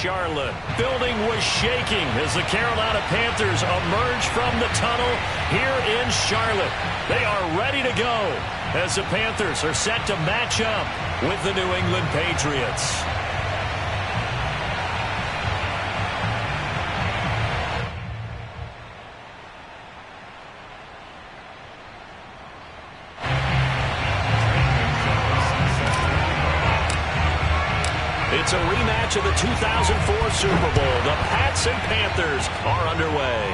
Charlotte. Building was shaking as the Carolina Panthers emerged from the tunnel here in Charlotte. They are ready to go as the Panthers are set to match up with the New England Patriots. It's a rematch of the 2004 Super Bowl. The Pats and Panthers are underway.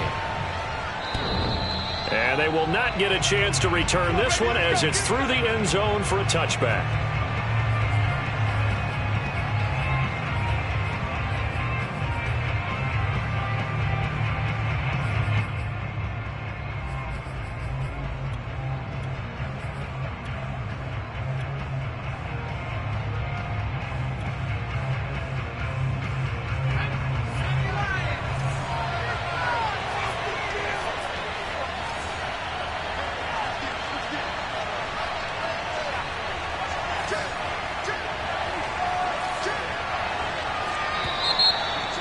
And they will not get a chance to return this one as it's through the end zone for a touchback.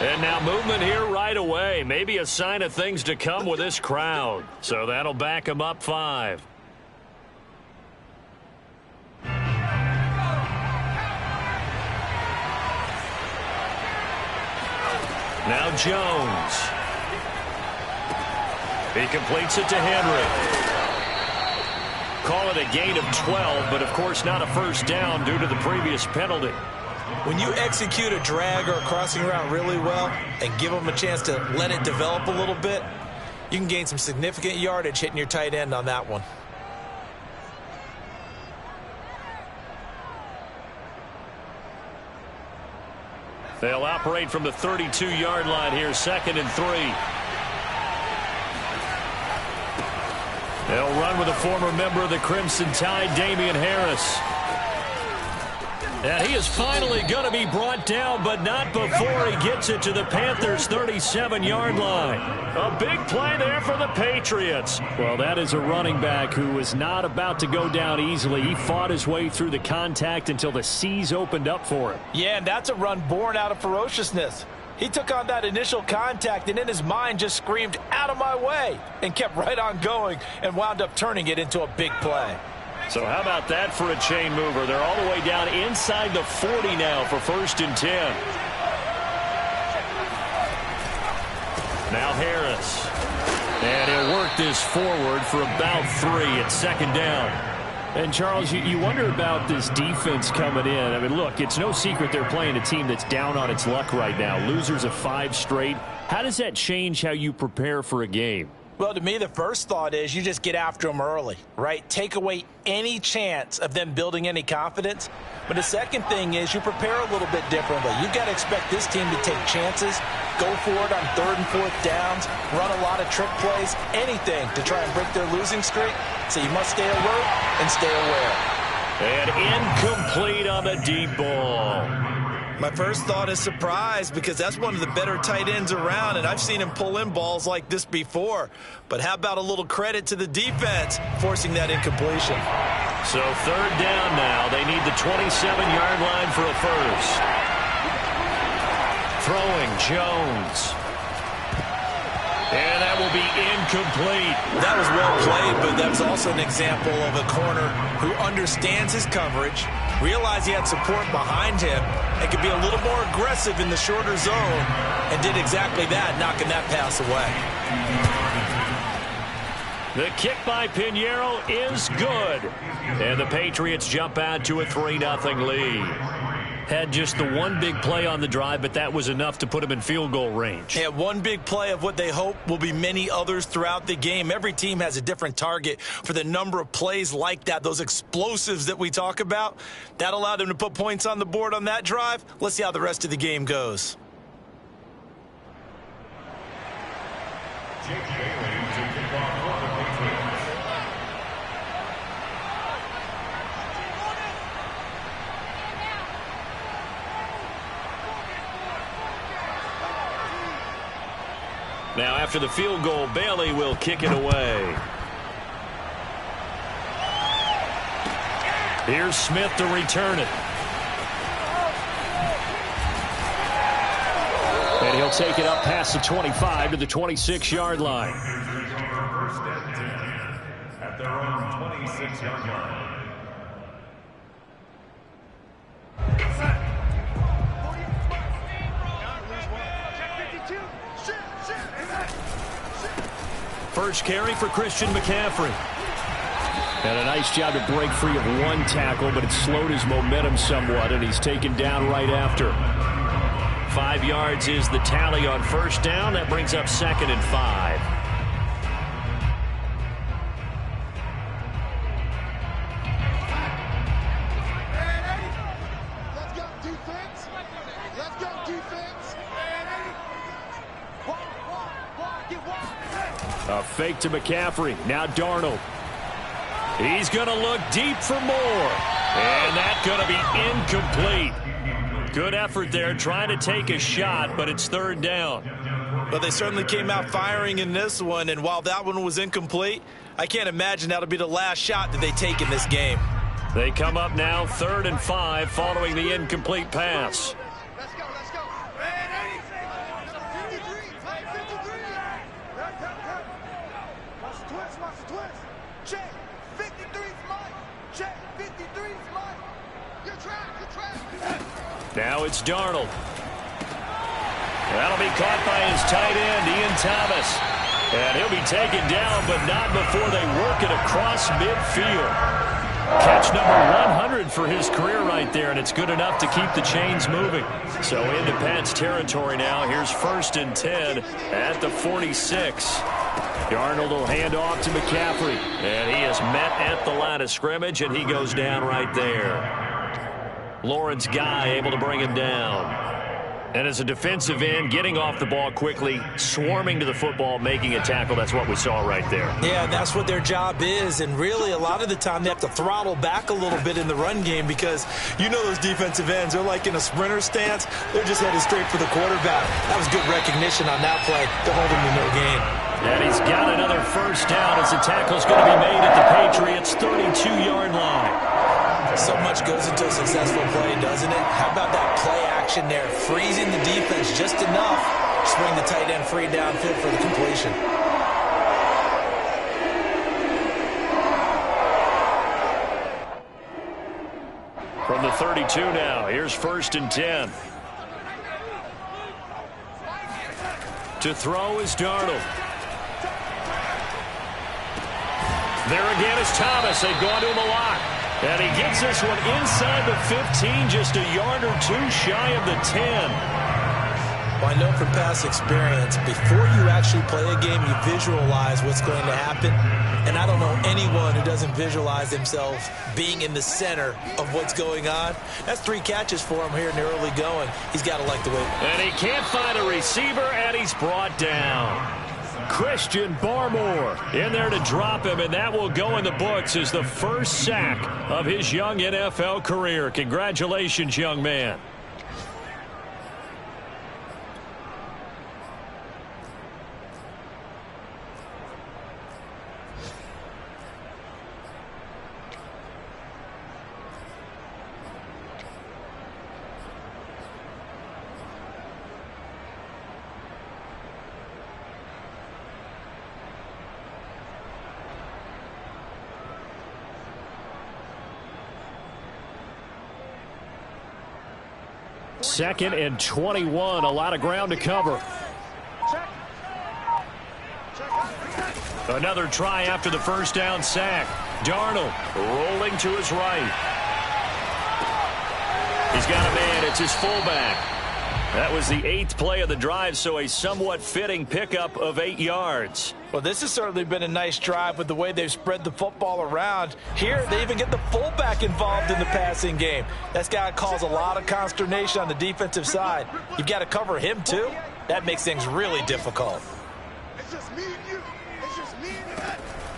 And now movement here right away. Maybe a sign of things to come with this crowd. So that'll back them up 5. Now Jones. He completes it to Henry. Call it a gain of 12, but of course not a first down due to the previous penalty. When you execute a drag or a crossing route really well and give them a chance to let it develop a little bit, you can gain some significant yardage hitting your tight end on that one. They'll operate from the 32-yard line here, 2nd and 3. They'll run with a former member of the Crimson Tide, Damian Harris. And he is finally going to be brought down, but not before he gets it to the Panthers' 37-yard line. A big play there for the Patriots. Well, that is a running back who is not about to go down easily. He fought his way through the contact until the seas opened up for him. Yeah, and that's a run born out of ferociousness. He took on that initial contact and in his mind just screamed, "Out of my way," and kept right on going and wound up turning it into a big play. So how about that for a chain mover? They're all the way down inside the 40 now for 1st and 10. Now Harris. And he'll work this forward for about 3 at 2nd down. And, Charles, you wonder about this defense coming in. I mean, look, it's no secret they're playing a team that's down on its luck right now. Losers of 5 straight. How does that change how you prepare for a game? Well, to me, the first thought is you just get after them early, right? Take away any chance of them building any confidence. But the second thing is you prepare a little bit differently. You've got to expect this team to take chances, go for it on 3rd and 4th downs, run a lot of trick plays, anything to try and break their losing streak. So you must stay alert and stay aware. And incomplete on the deep ball. My first thought is surprise because that's one of the better tight ends around, and I've seen him pull in balls like this before. But how about a little credit to the defense forcing that incompletion? So 3rd down now. They need the 27-yard line for a first. Throwing Jones. And that will be incomplete. That was well played, but that was also an example of a corner who understands his coverage, realized he had support behind him, and could be a little more aggressive in the shorter zone, and did exactly that, knocking that pass away. The kick by Pinheiro is good. And the Patriots jump out to a 3-0 lead. Had just the one big play on the drive, but that was enough to put them in field goal range. Yeah, one big play of what they hope will be many others throughout the game. Every team has a different target for the number of plays like that, those explosives that we talk about. That allowed them to put points on the board on that drive. Let's see how the rest of the game goes. Now, after the field goal, Bailey will kick it away. Here's Smith to return it. And he'll take it up past the 25 to the 26-yard line. At their own 26-yard line. First carry for Christian McCaffrey. And a nice job to break free of one tackle, but it slowed his momentum somewhat, and he's taken down right after. 5 yards is the tally on first down. That brings up 2nd and 5. Let's go, defense. Let's go, defense. A fake to McCaffrey. Now Darnold. He's going to look deep for more. And that's going to be incomplete. Good effort there trying to take a shot, but it's 3rd down. But they certainly came out firing in this one, and while that one was incomplete, I can't imagine that'll be the last shot that they take in this game. They come up now 3rd and 5 following the incomplete pass. Let's go, let's go. 53, 53. Watch the twist, watch the twist. Check. 53 is mine. Check. 53 is mine. Good try, good try. Now it's Darnold. That'll be caught by his tight end, Ian Thomas. And he'll be taken down, but not before they work it across midfield. Catch number 100 for his career right there, and it's good enough to keep the chains moving. So into Pat's territory now. Here's 1st and 10 at the 46. Darnold will hand off to McCaffrey. And he is met at the line of scrimmage, and he goes down right there. Lawrence Guy able to bring him down. And as a defensive end, getting off the ball quickly, swarming to the football, making a tackle. That's what we saw right there. Yeah, and that's what their job is. And really, a lot of the time, they have to throttle back a little bit in the run game because you know those defensive ends, they're like in a sprinter stance. They're just headed straight for the quarterback. That was good recognition on that play to hold him to no gain. And he's got another first down as the tackle's going to be made at the Patriots' 32-yard line. So much goes into a successful play, doesn't it? How about that play action there? Freezing the defense just enough to swing the tight end free downfield for the completion. From the 32 now, here's 1st and 10. To throw is Darnold. There again is Thomas. They've gone to him a lot. And he gets this one inside the 15, just a yard or two shy of the 10. Well, I know from past experience, before you actually play a game, you visualize what's going to happen. And I don't know anyone who doesn't visualize themselves being in the center of what's going on. That's 3 catches for him here in the early going. He's got to like the way. And he can't find a receiver, and he's brought down. Christian Barmore in there to drop him, and that will go in the books as the first sack of his young NFL career. Congratulations, young man. Second and 21, a lot of ground to cover. Another try after the first down sack. Darnold rolling to his right. He's got a man. It's his fullback. That was the 8th play of the drive, so a somewhat fitting pickup of 8 yards. Well, this has certainly been a nice drive with the way they've spread the football around. Here, they even get the fullback involved in the passing game. That's got to cause a lot of consternation on the defensive side. You've got to cover him, too. That makes things really difficult. It's just me and you. It's just me and you.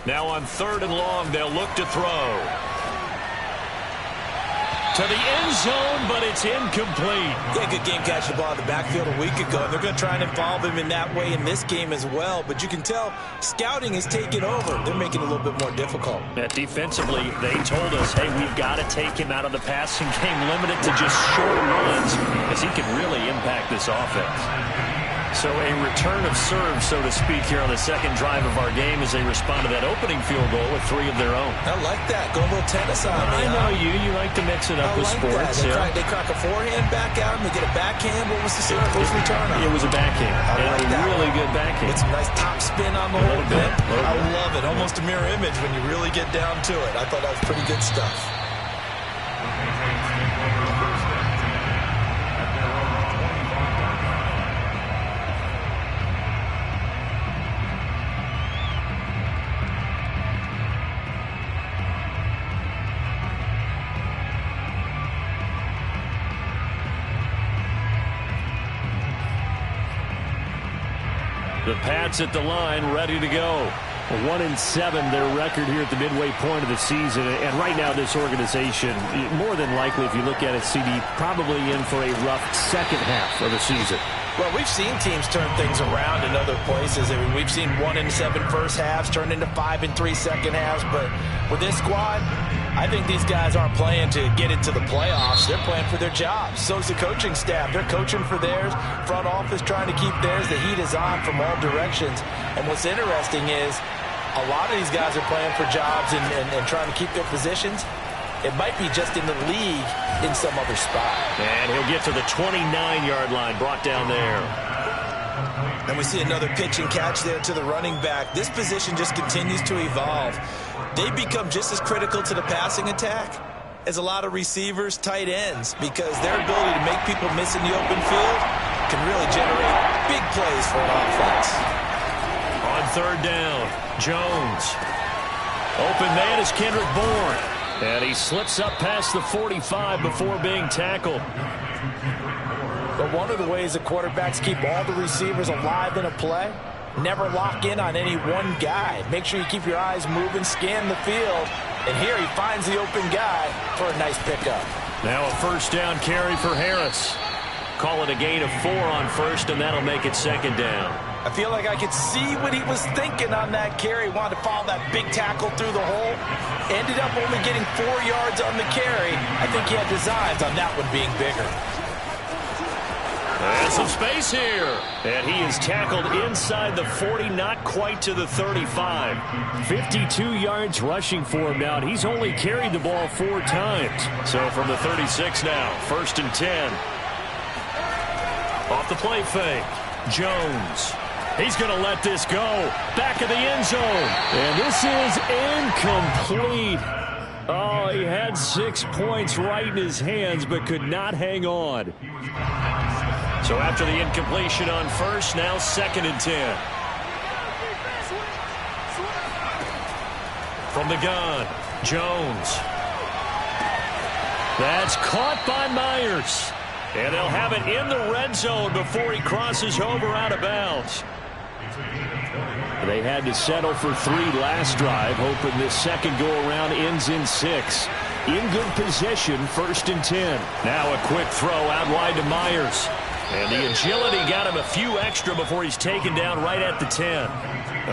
Now on 3rd and long, they'll look to throw. To the end zone, but it's incomplete. Yeah, good game catching the ball in the backfield a week ago, and they're going to try and involve him in that way in this game as well. But you can tell scouting is taking over. They're making it a little bit more difficult. Defensively, they told us, hey, we've got to take him out of the passing game, limited to just short runs, because he can really impact this offense. So a return of serve, so to speak, here on the second drive of our game as they respond to that opening field goal with 3 of their own. I like that. Go a little tennis on me. I know you. You like to mix it up with sports. They crack a forehand back out and they get a backhand. What was the serve? What was the return on? It was a backhand. I like that. Really good backhand. With some nice top spin on the whole thing. I love it. Almost a mirror image when you really get down to it. I thought that was pretty good stuff. The Pats at the line, ready to go. 1-7, their record here at the midway point of the season. And right now, this organization, more than likely, if you look at it, CD, probably in for a rough second half of the season. Well, we've seen teams turn things around in other places. I mean, we've seen 1-7 first halves turn into 5-3 second halves. But with this squad, I think these guys aren't playing to get into the playoffs. They're playing for their jobs. So's the coaching staff. They're coaching for theirs. Front office trying to keep theirs. The heat is on from all directions. And what's interesting is a lot of these guys are playing for jobs and trying to keep their positions. It might be just in the league in some other spot. And he'll get to the 29-yard line, brought down there. And we see another pitch and catch there to the running back. This position just continues to evolve. They become just as critical to the passing attack as a lot of receivers, tight ends, because their ability to make people miss in the open field can really generate big plays for an offense. On third down, Jones. Open man is Kendrick Bourne. And he slips up past the 45 before being tackled. But one of the ways the quarterbacks keep all the receivers alive in a play, never lock in on any one guy. Make sure you keep your eyes moving, scan the field. And here he finds the open guy for a nice pickup. Now a first down carry for Harris. Call it a gain of 4 on first, and that'll make it second down. I feel like I could see what he was thinking on that carry. Wanted to follow that big tackle through the hole. Ended up only getting 4 yards on the carry. I think he had designs on that one being bigger. And some space here. And he is tackled inside the 40, not quite to the 35. 52 yards rushing for him now. And he's only carried the ball 4 times. So from the 36 now, 1st and 10. Off the play fake, Jones. He's going to let this go. Back of the end zone. And this is incomplete. Oh, he had 6 points right in his hands, but could not hang on. So after the incompletion on first, now 2nd and 10. From the gun, Jones. That's caught by Myers. And they'll have it in the red zone before he crosses over out of bounds. They had to settle for 3 last drive, hoping this second go-around ends in 6. In good position, 1st and 10. Now a quick throw out wide to Myers. And the agility got him a few extra before he's taken down right at the 10.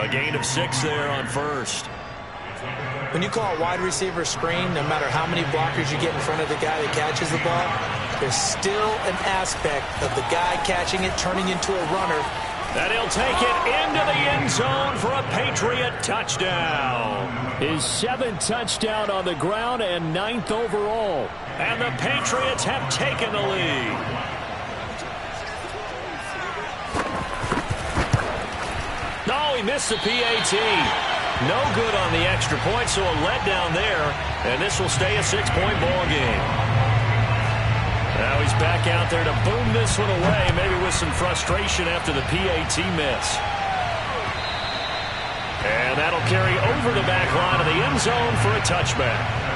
A gain of 6 there on first. When you call a wide receiver screen, no matter how many blockers you get in front of the guy that catches the ball, there's still an aspect of the guy catching it turning into a runner. And he'll take it into the end zone for a Patriot touchdown. His 7th touchdown on the ground and 9th overall. And the Patriots have taken the lead. No, he missed the PAT. No good on the extra point, so a letdown there. And this will stay a 6-point ball game. Now he's back out there to boom this one away, maybe with some frustration after the PAT miss. And that'll carry over the back line of the end zone for a touchback.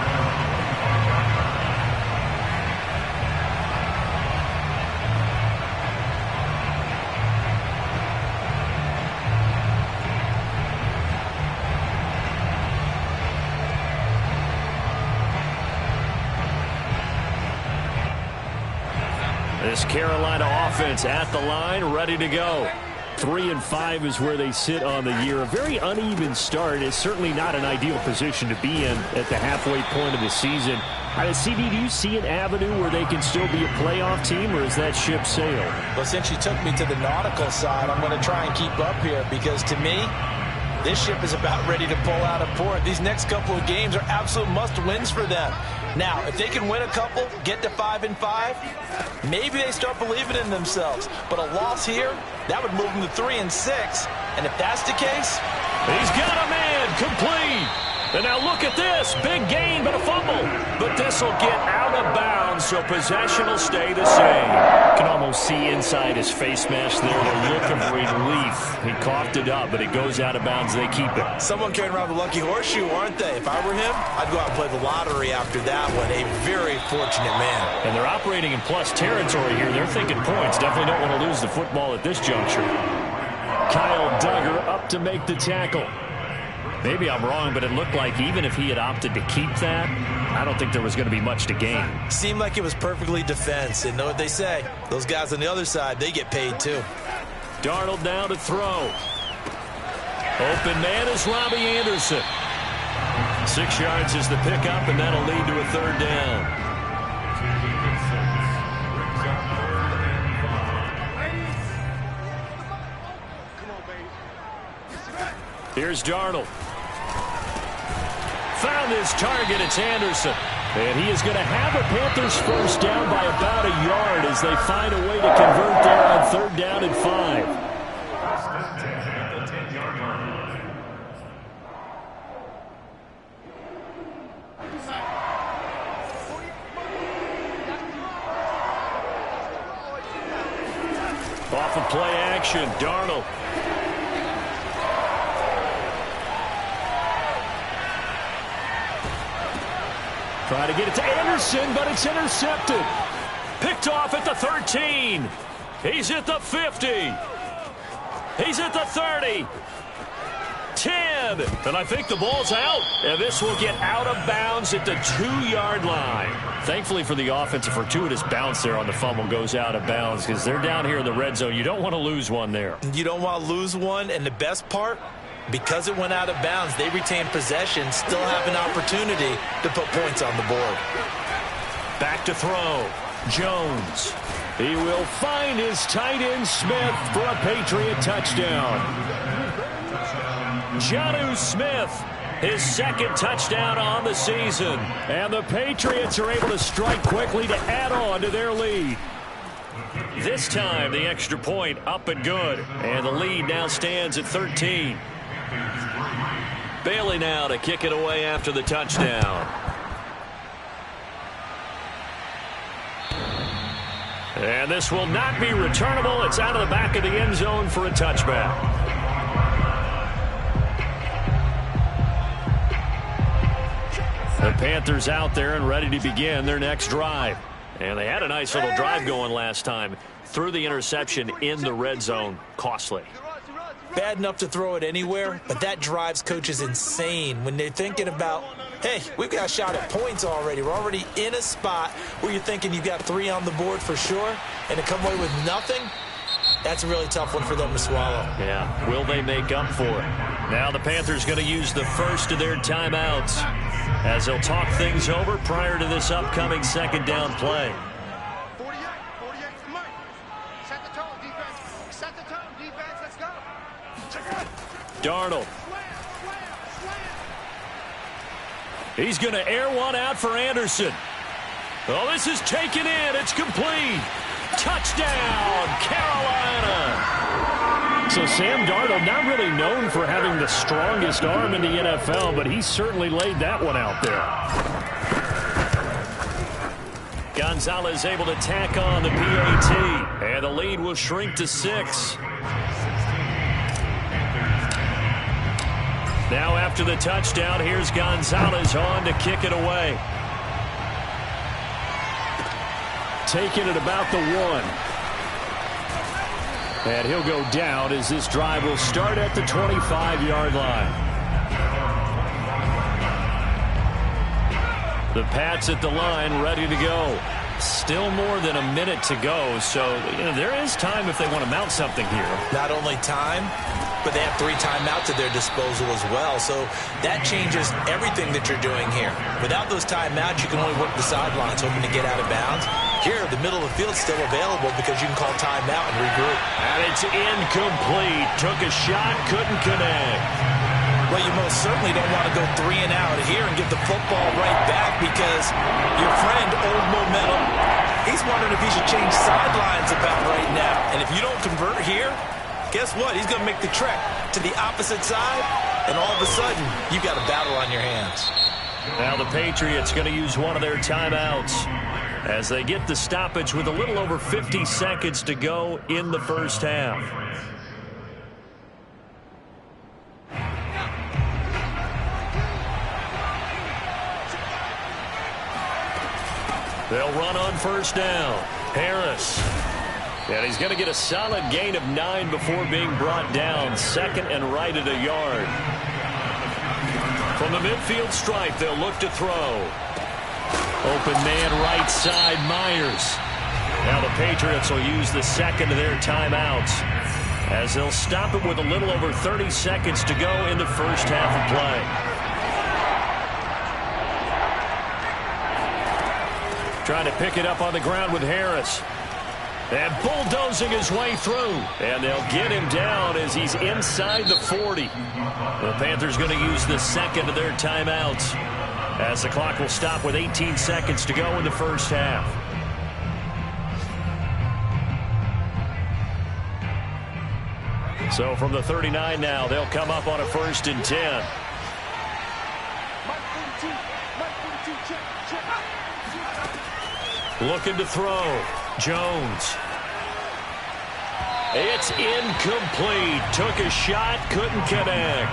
This Carolina offense at the line, ready to go. 3-5 is where they sit on the year. A very uneven start. It's certainly not an ideal position to be in at the halfway point of the season. CD, do you see an avenue where they can still be a playoff team, or is that ship sailed? Well, since you took me to the nautical side, I'm going to try and keep up here because, to me, this ship is about ready to pull out of port. These next couple of games are absolute must-wins for them. Now, if they can win a couple, get to 5-5, maybe they start believing in themselves. But a loss here, that would move them to 3-6. And if that's the case, he's got a man complete. And now look at this. Big gain, but a fumble. But this will get out of bounds, so possession will stay the same. You can almost see inside his face mask there the look of relief. He coughed it up, but it goes out of bounds. They keep it. Someone carrying around the lucky horseshoe, aren't they? If I were him, I'd go out and play the lottery after that one. A very fortunate man. And they're operating in plus territory here. They're thinking points. Definitely don't want to lose the football at this juncture. Kyle Duggar up to make the tackle. Maybe I'm wrong, but it looked like even if he had opted to keep that, I don't think there was going to be much to gain. Seemed like it was perfectly defense. And know what they say? Those guys on the other side, they get paid too. Darnold now to throw. Open man is Robbie Anderson. 6 yards is the pickup, and that'll lead to a third down. Here's Darnold. Found his target. It's Anderson. And he is going to have a Panthers first down by about a yard as they find a way to convert there on 3rd down and 5. Off of play action, Darnold. Try to get it to Anderson, but it's intercepted. Picked off at the 13. He's at the 50. He's at the 30. 10. And I think the ball's out. And this will get out of bounds at the 2-yard line. Thankfully for the offense, a fortuitous bounce there on the fumble goes out of bounds because they're down here in the red zone. You don't want to lose one there. You don't want to lose one. And the best part, because it went out of bounds, they retain possession, still have an opportunity to put points on the board. Back to throw. Jones. He will find his tight end Smith for a Patriot touchdown. Jonnu Smith, his 2nd touchdown on the season. And the Patriots are able to strike quickly to add on to their lead. This time, the extra point up and good. And the lead now stands at 13. Bailey now to kick it away after the touchdown. And this will not be returnable. It's out of the back of the end zone for a touchback. The Panthers out there and ready to begin their next drive. And they had a nice little drive going last time. Threw the interception in the red zone. Costly. Bad enough to throw it anywhere, but that drives coaches insane when they're thinking about, hey, we've got a shot at points already. We're already in a spot where you're thinking you've got 3 on the board for sure, and to come away with nothing, that's a really tough one for them to swallow. Yeah, will they make up for it? Now the Panthers going to use the first of their timeouts as they'll talk things over prior to this upcoming 2nd down play. 48 for Mike. Set the tone, defense. Set the tone, defense. Let's go. Darnold. He's going to air one out for Anderson. Oh, this is taken in. It's complete. Touchdown, Carolina. So Sam Darnold, not really known for having the strongest arm in the NFL, but he certainly laid that one out there. Gonzalez able to tack on the PAT, and the lead will shrink to 6. Now after the touchdown, here's Gonzalez on to kick it away. Taking it about the 1. And he'll go down as this drive will start at the 25-yard line. The Pats at the line ready to go. Still more than a minute to go, so there is time if they want to mount something here. Not only time, but they have 3 timeouts at their disposal as well, so that changes everything that you're doing here. Without those timeouts, you can only work the sidelines, hoping to get out of bounds. Here, the middle of the field's still available because you can call timeout and regroup. And it's incomplete. Took a shot, couldn't connect. Well, you most certainly don't want to go 3 and out here and give the football right back because your friend, Old Momentum, he's wondering if he should change sidelines about right now. And if you don't convert here, guess what? He's going to make the trek to the opposite side, and all of a sudden, you've got a battle on your hands. Now the Patriots going to use one of their timeouts as they get the stoppage with a little over 50 seconds to go in the first half. They'll run on first down. Harris. And he's going to get a solid gain of 9 before being brought down. Second and right at a yard. From the midfield stripe, they'll look to throw. Open man right side, Myers. Now the Patriots will use the second of their timeouts as they'll stop it with a little over 30 seconds to go in the first half of play. Trying to pick it up on the ground with Harris. And bulldozing his way through. And they'll get him down as he's inside the 40. The Panthers going to use the second of their timeouts as the clock will stop with 18 seconds to go in the first half. So from the 39 now, they'll come up on a 1st and 10. Looking to throw. Jones. It's incomplete. Took a shot, couldn't connect.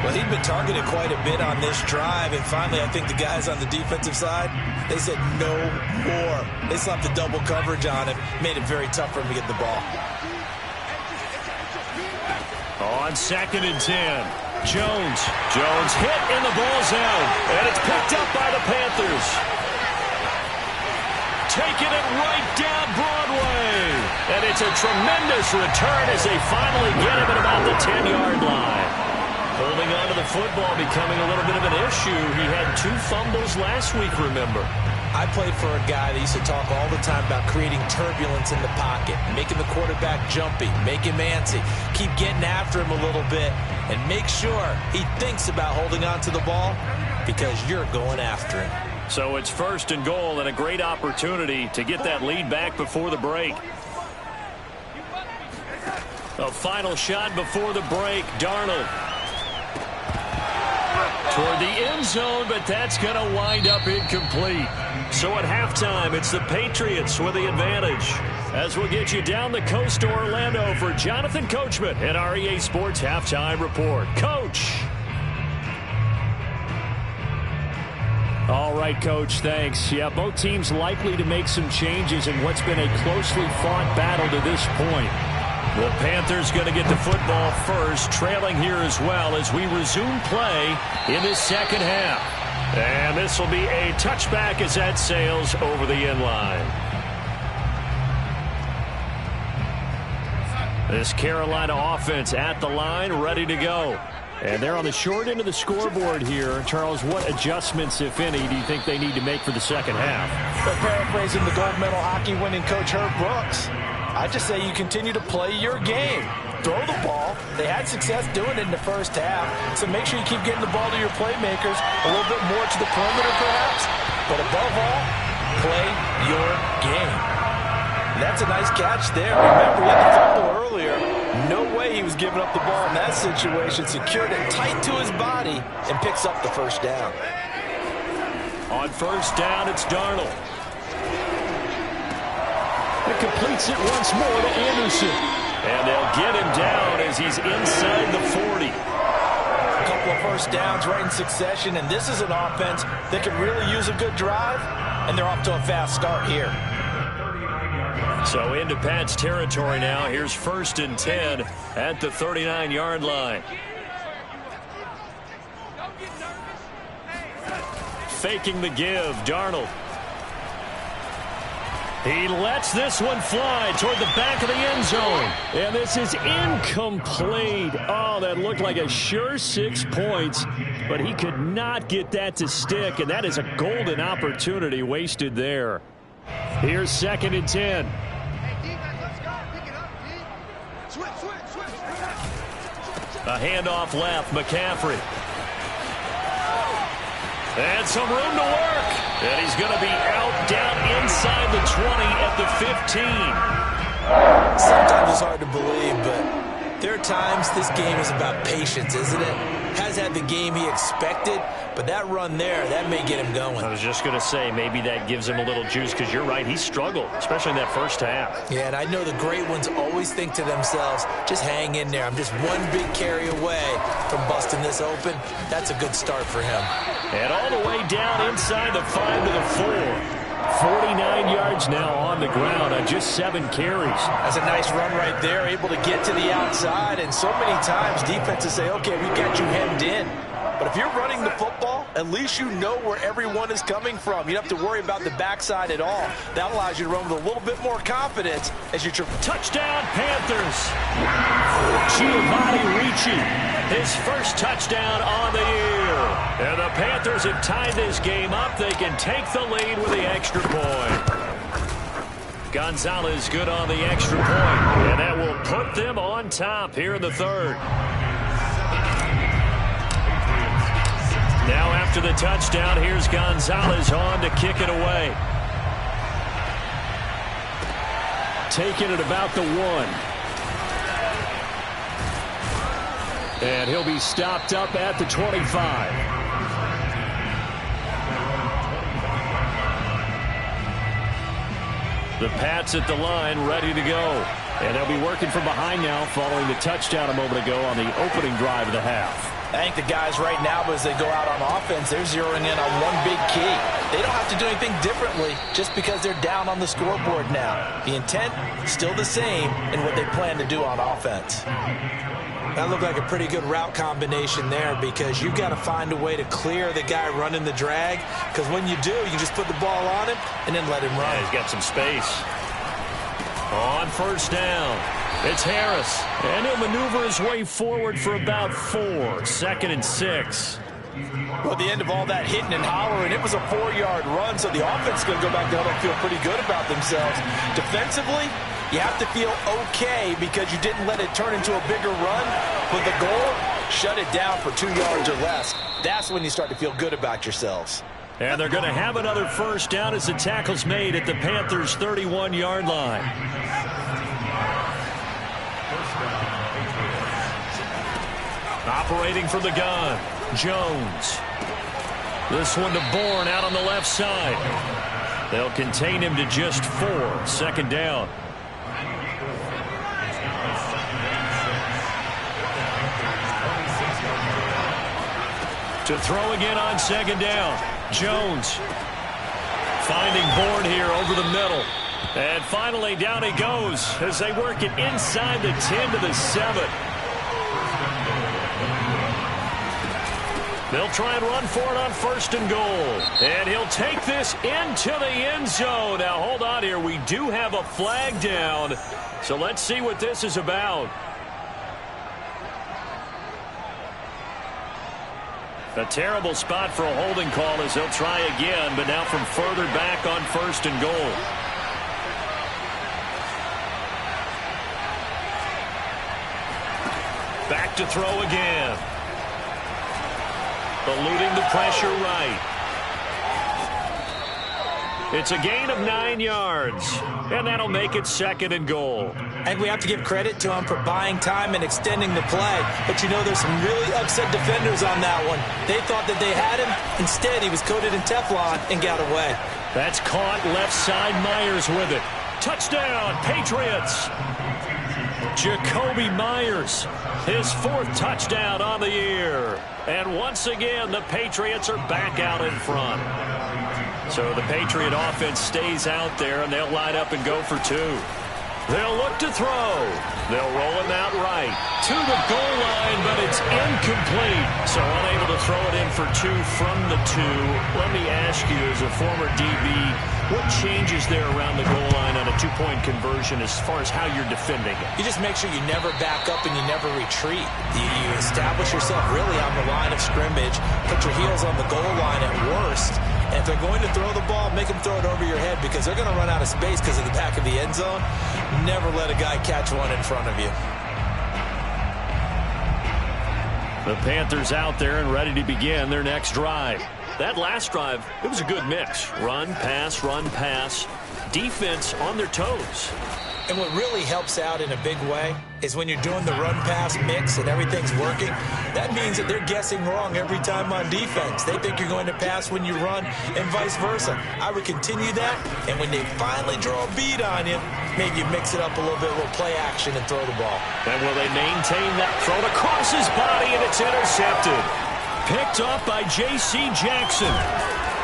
Well, he'd been targeted quite a bit on this drive, and finally I think the guys on the defensive side, they said no more. They slapped the double coverage on him, made it very tough for him to get the ball. On 2nd and 10. Jones hit and the ball's out, and it's picked up by the Panthers. Taking it right down Broadway. And it's a tremendous return as they finally get him at about the 10-yard line. Holding on to the football becoming a little bit of an issue. He had 2 fumbles last week, remember. I played for a guy that used to talk all the time about creating turbulence in the pocket, making the quarterback jumpy, make him antsy, keep getting after him a little bit, and make sure he thinks about holding on to the ball because you're going after him. So it's 1st and goal and a great opportunity to get that lead back before the break. A final shot before the break. Darnold toward the end zone, but that's going to wind up incomplete. So at halftime, it's the Patriots with the advantage. As we'll get you down the coast to Orlando for Jonathan Coachman at our EA Sports Halftime Report. Coach. All right, Coach, thanks. Yeah, both teams likely to make some changes in what's been a closely fought battle to this point. The Panthers going to get the football first, trailing here as well as we resume play in this second half. And this will be a touchback as that sails over the end line. This Carolina offense at the line, ready to go. And they're on the short end of the scoreboard here. Charles, what adjustments, if any, do you think they need to make for the second half? But paraphrasing the gold medal hockey winning coach Herb Brooks, I just say you continue to play your game. Throw the ball. They had success doing it in the first half, so make sure you keep getting the ball to your playmakers, a little bit more to the perimeter perhaps, but above all, play your game. And that's a nice catch there. Remember, he had the fumble earlier. No way he was giving up the ball in that situation. Secured it tight to his body and picks up the first down. On first down, it's Darnold. It completes it once more to Anderson. And they'll get him down as he's inside the 40. A couple of first downs right in succession, and this is an offense that can really use a good drive, and they're off to a fast start here. So into Pat's territory now. Here's 1st and 10 at the 39-yard line. Faking the give, Darnold. He lets this one fly toward the back of the end zone. And this is incomplete. Oh, that looked like a sure 6 points, but he could not get that to stick, and that is a golden opportunity wasted there. Here's 2nd and 10. Hey, defense, let's go. Pick it up, D. Switch. A handoff left, McCaffrey. And some room to work. And he's going to be out down inside the 20 at the 15. Sometimes it's hard to believe, but there are times this game is about patience, isn't it? Has had the game he expected, but that run there, that may get him going. I was just going to say, maybe that gives him a little juice, because you're right, he struggled, especially in that first half. Yeah, and I know the great ones always think to themselves, just hang in there. I'm just one big carry away from busting this open. That's a good start for him. And all the way down inside the 5 to the 4. 49 yards now on the ground on just 7 carries. That's a nice run right there, able to get to the outside, and so many times defenses say, okay, we got you hemmed in. But if you're running the football, at least you know where everyone is coming from. You don't have to worry about the backside at all. That allows you to run with a little bit more confidence as you... Touchdown, Panthers! Giovanni Ricci, his first touchdown on the year. And the Panthers have tied this game up. They can take the lead with the extra point. Gonzalez good on the extra point, and that will put them on top here in the 3rd. Now after the touchdown, here's Gonzalez on to kick it away. Taking it about the 1. And he'll be stopped up at the 25. The Pats at the line, ready to go. And they'll be working from behind now following the touchdown a moment ago on the opening drive of the half. I think the guys right now, as they go out on offense, they're zeroing in on one big key. They don't have to do anything differently just because they're down on the scoreboard now. The intent, still the same in what they plan to do on offense. That looked like a pretty good route combination there, because you've got to find a way to clear the guy running the drag, because when you do, you just put the ball on him and then let him run. Yeah, he's got some space. On first down, it's Harris, and he'll maneuver his way forward for about 4. 2nd and 6. Well, at the end of all that hitting and hollering, it was a 4-yard run, so the offense is going to go back down and feel pretty good about themselves. Defensively, you have to feel okay because you didn't let it turn into a bigger run. But the goal, shut it down for 2 yards or less. That's when you start to feel good about yourselves. And they're going to have another first down as the tackle's made at the Panthers' 31-yard line. Operating from the gun, Jones. This one to Bourne out on the left side. They'll contain him to just 4. 2nd down. To throw again on 2nd down. Jones finding Bourne here over the middle. And finally down he goes as they work it inside the 10 to the 7. They'll try and run for it on 1st and goal. And he'll take this into the end zone. Now hold on here. We do have a flag down. So let's see what this is about. A terrible spot for a holding call as they'll try again, but now from further back on 1st and goal. Back to throw again. Eluding the pressure right. It's a gain of 9 yards, and that'll make it 2nd and goal. And we have to give credit to him for buying time and extending the play. But you know, there's some really upset defenders on that one. They thought that they had him. Instead, he was coated in Teflon and got away. That's caught left side. Myers with it. Touchdown, Patriots. Jacoby Myers, his 4th touchdown on the year. And once again, the Patriots are back out in front. So the Patriot offense stays out there, and they'll line up and go for 2. They'll look to throw. They'll roll him out right. To the goal line, but it's incomplete. So unable to throw it in for 2 from the 2. Let me ask you, as a former DB, what changes there around the goal line on a 2-point conversion as far as how you're defending it? You just make sure you never back up and you never retreat. You establish yourself really on the line of scrimmage, put your heels on the goal line at worst, and if they're going to throw the ball, make them throw it over your head because they're going to run out of space because of the back of the end zone. Never let a guy catch one in front of you. The Panthers out there and ready to begin their next drive. That last drive, it was a good mix. Run, pass, defense on their toes. And what really helps out in a big way is when you're doing the run-pass mix and everything's working, that means that they're guessing wrong every time on defense. They think you're going to pass when you run and vice versa. I would continue that, and when they finally draw a bead on you, maybe you mix it up a little bit, a little play action, and throw the ball. And will they maintain that? Thrown across his body, and it's intercepted. Picked up by J.C. Jackson.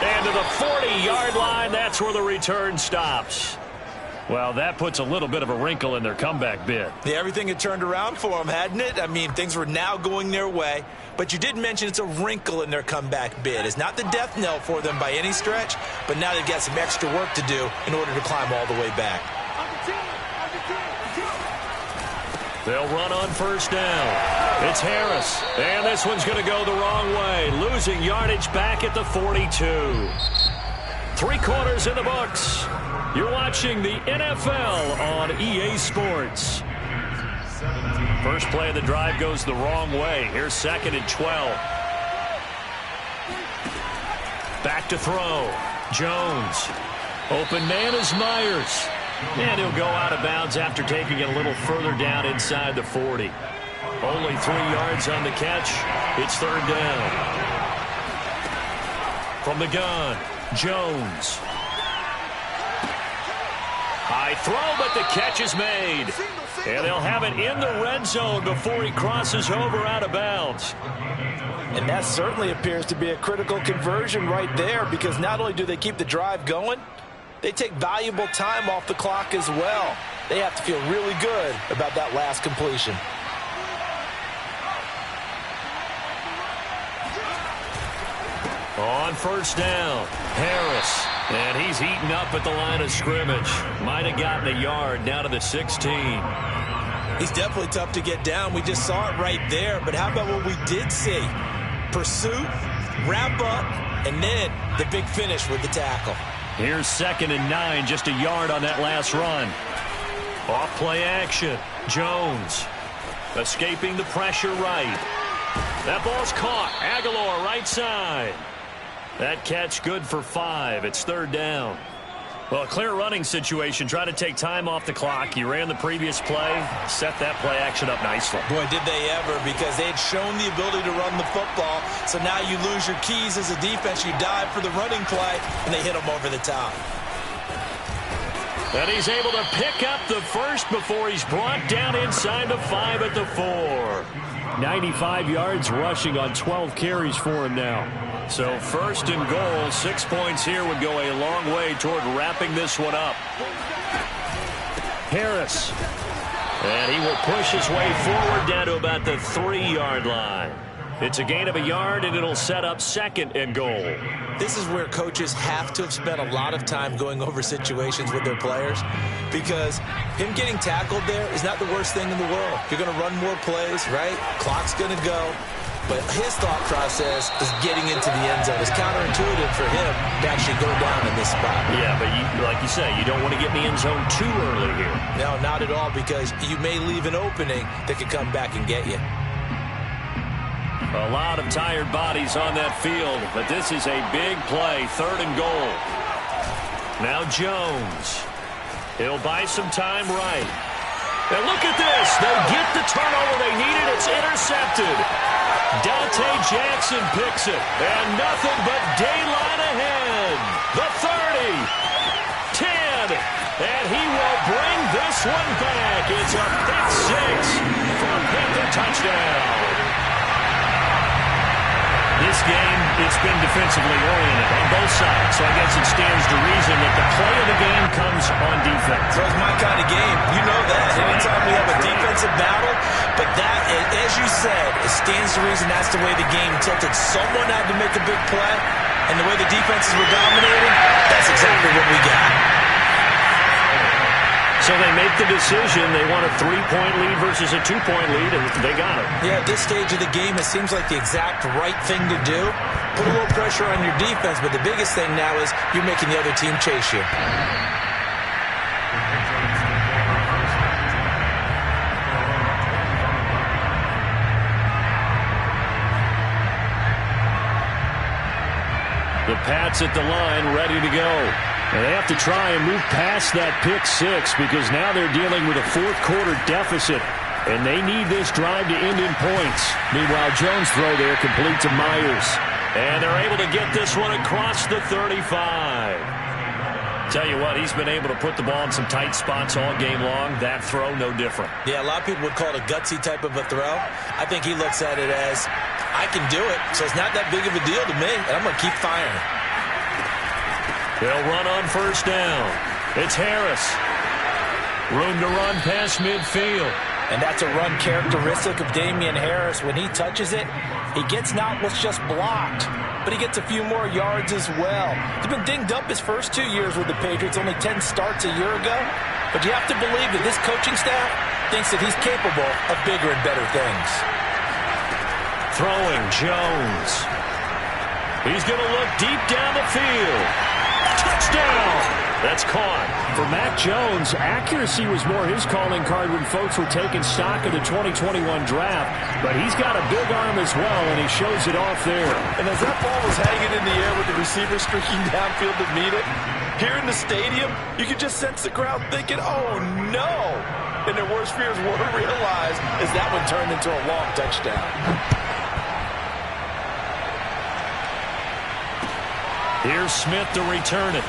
And to the 40-yard line, that's where the return stops. Well, that puts a little bit of a wrinkle in their comeback bid. Yeah, everything had turned around for them, hadn't it? I mean, things were now going their way. But you did mention it's a wrinkle in their comeback bid. It's not the death knell for them by any stretch, but now they've got some extra work to do in order to climb all the way back. They'll run on first down. It's Harris. And this one's going to go the wrong way. Losing yardage back at the 42. 3 quarters in the books. You're watching the NFL on EA Sports. First play of the drive goes the wrong way. Here's 2nd and 12. Back to throw. Jones. Open man is Myers. And he'll go out of bounds after taking it a little further down inside the 40. Only 3 yards on the catch. It's 3rd down. From the gun, Jones. High throw, but the catch is made. And they'll have it in the red zone before he crosses over out of bounds. And that certainly appears to be a critical conversion right there, because not only do they keep the drive going, they take valuable time off the clock as well. They have to feel really good about that last completion. On first down, Harris. And he's eaten up at the line of scrimmage. Might have gotten a yard down to the 16. He's definitely tough to get down. We just saw it right there. But how about what we did see? Pursuit, wrap up, and then the big finish with the tackle. Here's 2nd and 9, just a yard on that last run. Off play action. Jones escaping the pressure right. That ball's caught. Aguilar right side. That catch good for 5. It's 3rd down. Well, a clear running situation. Try to take time off the clock. You ran the previous play. Set that play action up nicely. Boy, did they ever, because they had shown the ability to run the football. So now you lose your keys as a defense. You dive for the running play, and they hit them over the top. And he's able to pick up the first before he's brought down inside the 5 at the 4. 95 yards rushing on 12 carries for him now. So 1st and goal, 6 points here would go a long way toward wrapping this one up. Harris. And he will push his way forward down to about the 3-yard line. It's a gain of a yard, and it'll set up 2nd and goal. This is where coaches have to have spent a lot of time going over situations with their players, because him getting tackled there is not the worst thing in the world. You're going to run more plays, right? Clock's going to go. But his thought process is getting into the end zone. It's counterintuitive for him to actually go down in this spot. Yeah, but like you say, you don't want to get in the end zone too early here. No, not at all, because you may leave an opening that could come back and get you. A lot of tired bodies on that field, but this is a big play, 3rd and goal. Now Jones. He'll buy some time right. And look at this. They get the turnover they needed. It's intercepted. Dante Jackson picks it. And nothing but daylight ahead. The 30. 10. And he will bring this one back. It's a pick 6 for a Panther touchdown. This game, it's been defensive defensively oriented on both sides. So I guess it stands to reason that the play of the game comes on defense. So it's my kind of game. You know that. Anytime we have a defensive battle, but that, as you said, it stands to reason that's the way the game tilted. Someone had to make a big play, and the way the defenses were dominating, that's exactly what we got. So they make the decision. They want a 3-point lead versus a 2-point lead, and they got it. Yeah, at this stage of the game, it seems like the exact right thing to do. Put a little pressure on your defense, but the biggest thing now is you're making the other team chase you. The Pats at the line, ready to go. And they have to try and move past that pick six because now they're dealing with a fourth-quarter deficit, and they need this drive to end in points. Meanwhile, Jones' throw there complete to Myers. And they're able to get this one across the 35. Tell you what, he's been able to put the ball in some tight spots all game long. That throw, no different. Yeah, a lot of people would call it a gutsy type of a throw. I think he looks at it as, I can do it, so it's not that big of a deal to me, and I'm going to keep firing. They'll run on first down. It's Harris. Room to run past midfield. And that's a run characteristic of Damian Harris. When he touches it, he gets not what's just blocked, but he gets a few more yards as well. He's been dinged up his first 2 years with the Patriots, only 10 starts a year ago. But you have to believe that this coaching staff thinks that he's capable of bigger and better things. Throwing, Jones. He's going to look deep down the field. Touchdown! That's caught. For Mac Jones, accuracy was more his calling card when folks were taking stock of the 2021 draft, but he's got a big arm as well, and he shows it off there. And as that ball was hanging in the air with the receiver streaking downfield to meet it, here in the stadium, you could just sense the crowd thinking, oh, no. And their worst fears were realized as that one turned into a long touchdown. Here's Smith to return it.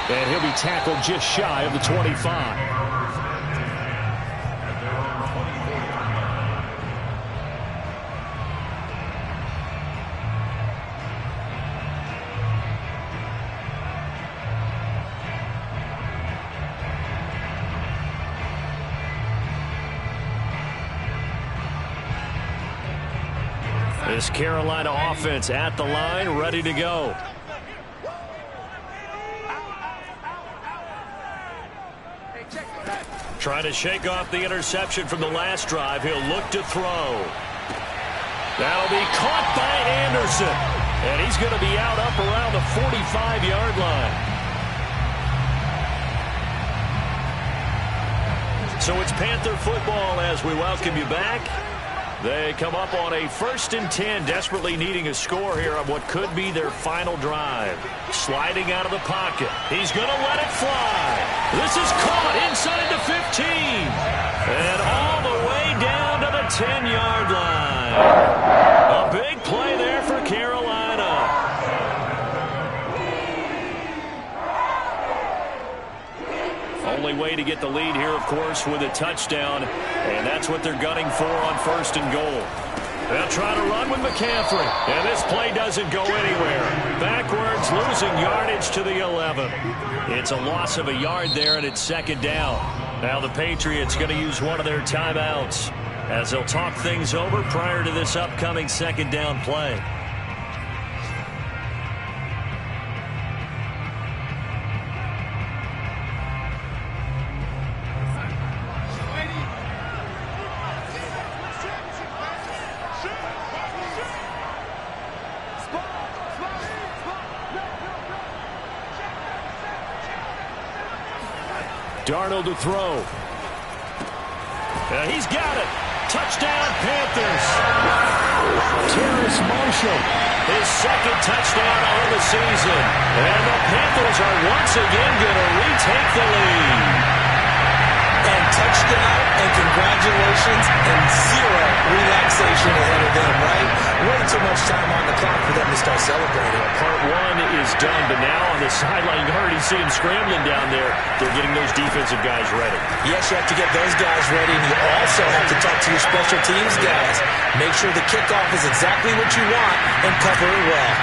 And he'll be tackled just shy of the 25. This Carolina offense at the line, ready to go. Trying to shake off the interception from the last drive. He'll look to throw. That'll be caught by Anderson. And he's going to be out up around the 45-yard line. So it's Panther football as we welcome you back. They come up on a 1st and 10, desperately needing a score here on what could be their final drive. Sliding out of the pocket. He's going to let it fly. This is caught inside the 15. And all the way down to the 10-yard line. A big play there for Carolina. Only way to get the lead here, of course, with a touchdown. And that's what they're gunning for on 1st and goal. They'll try to run with McCaffrey. And this play doesn't go anywhere. Backwards, losing yardage to the 11. It's a loss of a yard there, and it's 2nd down. Now the Patriots going to use one of their timeouts as they'll talk things over prior to this upcoming 2nd down play. Darnold to throw. He's got it. Touchdown, Panthers. Terrace Marshall, his 2nd touchdown on the season. And the Panthers are once again going to retake the lead. And touchdown, and congratulations, and zero relaxation ahead of them, right? Wait too much time on the clock for them to start celebrating. Part one is done, but now on the sideline, you already see him scrambling down there. They're getting those defensive guys ready. Yes, you have to get those guys ready, and you also have to talk to your special teams guys. Make sure the kickoff is exactly what you want and cover it well.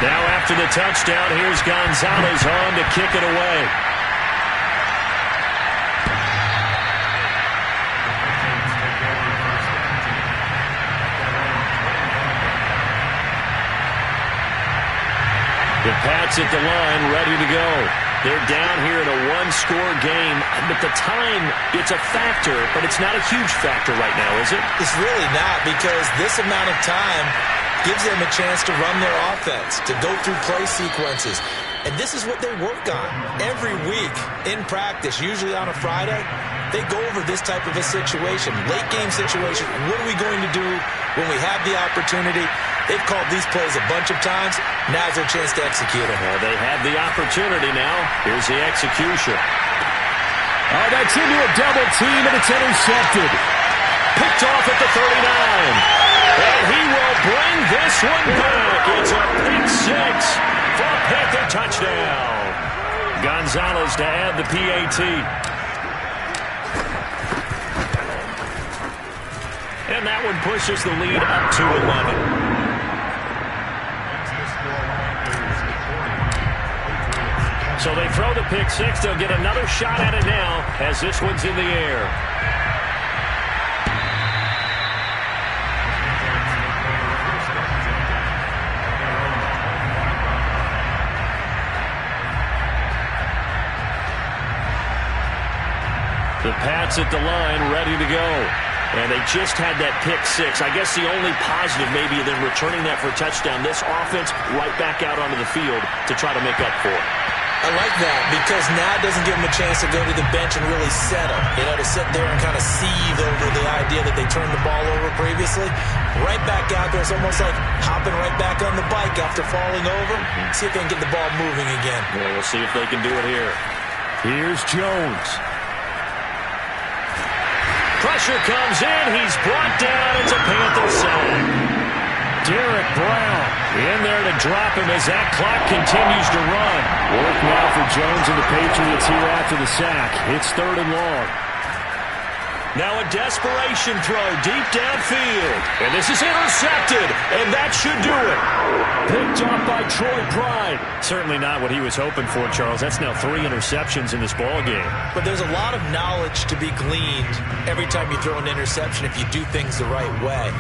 Now after the touchdown, here's Gonzalez on to kick it away. The Pats at the line, ready to go. They're down here in a one-score game, but the time, it's a factor, but it's not a huge factor right now, is it? It's really not, because this amount of time gives them a chance to run their offense, to go through play sequences. And this is what they work on every week in practice, usually on a Friday. They go over this type of a situation, late game situation. What are we going to do when we have the opportunity? They've called these plays a bunch of times. Now's their chance to execute them. Well, they have the opportunity now. Here's the execution. Oh, that's into a double team, and it's intercepted. Picked off at the 39. And he will bring this one back. It's a pick six for a Panther touchdown. Gonzalez to add the PAT. And that one pushes the lead up to 11. So they throw the pick six. They'll get another shot at it now as this one's in the air. The Pats at the line, ready to go. And they just had that pick six. I guess the only positive maybe than returning that for a touchdown. This offense right back out onto the field to try to make up for it. I like that, because now it doesn't give them a chance to go to the bench and really settle. You know, to sit there and kind of seethe over the idea that they turned the ball over previously. Right back out there. It's almost like hopping right back on the bike after falling over. See if they can get the ball moving again. Well, we'll see if they can do it here. Here's Jones. Pressure comes in. He's brought down. It's a Panther sack. Derek Brown in there to drop him as that clock continues to run. Work now for Jones and the Patriots here after the sack. It's 3rd and long. Now a desperation throw deep downfield. And this is intercepted. And that should do it. Picked off by Troy Pride. Certainly not what he was hoping for, Charles. That's now 3 interceptions in this ball game. But there's a lot of knowledge to be gleaned every time you throw an interception if you do things the right way.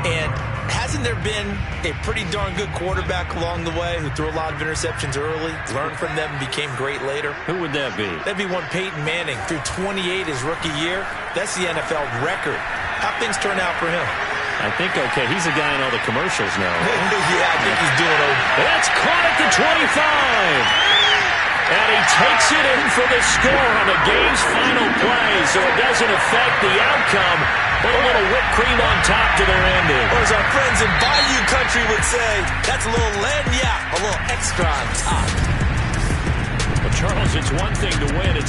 And hasn't there been a pretty darn good quarterback along the way who threw a lot of interceptions early, learned from them, and became great later? Who would that be? That'd be one Peyton Manning. Threw 28 his rookie year. That's the NFL record. How things turn out for him? I think, okay, he's a guy in all the commercials now. Yeah, I think he's doing okay. That's caught at the 25. And he takes it in for the score on the game's final play, so it doesn't affect the outcome, but a little whipped cream on top to their ending. Or as our friends in Bayou Country would say, that's a little lagniappe, a little extra on top. Well, Charles, it's one thing to win. It's